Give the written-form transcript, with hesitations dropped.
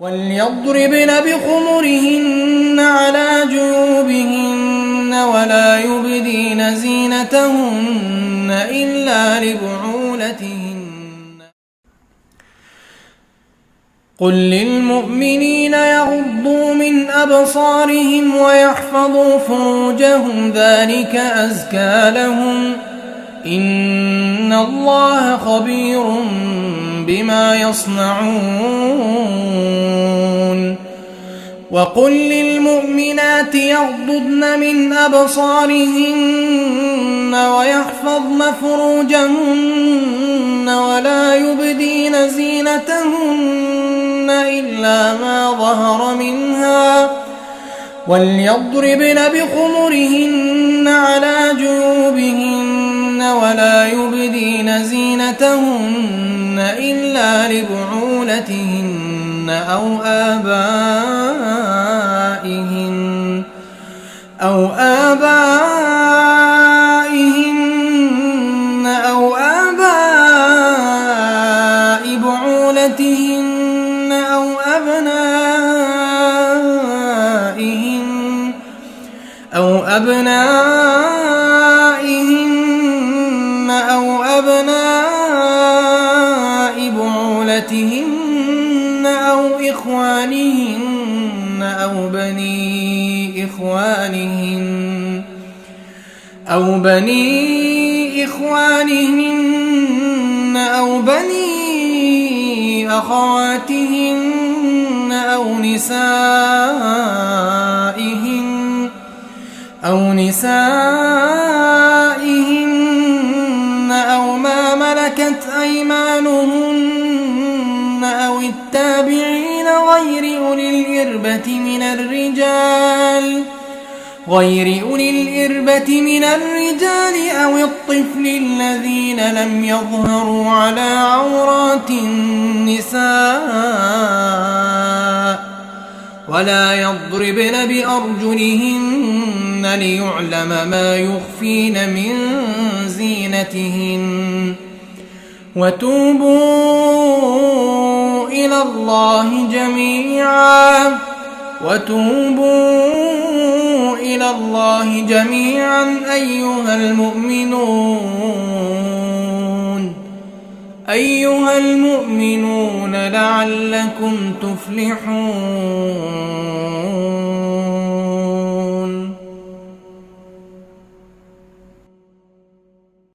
وليضربن بخمرهن على جيوبهن ولا يبدين زينتهن إلا لبعولتهن. قل للمؤمنين يغضوا من أبصارهم ويحفظوا فروجهم ذلك أزكى لهم إن الله خبير بما يصنعون. وقل للمؤمنات يغضضن من أبصارهن ويحفظن فروجهن ولا يبدين زينتهن إلا ما ظهر منها وليضربن بخمرهن على جيوبهن ولا يبدين زينتهن إلا لبعولتهن أو آبائهن أو آباء بعولتهن أو أبنائهن أو أبناء بعولتهن أو إخوانهن أو بني إخوانهن أو بني أخواتهن أو نسائهن أو ما ملكت أيمانهن أو التابعين غير أولي الإربة من الرجال أو الطفل الذين لم يظهروا على عورات النساء ولا يضربن بأرجلهن ليعلم ما يخفين من زينتهن. وتوبوا إلى الله جميعا أيها المؤمنون لعلكم تفلحون.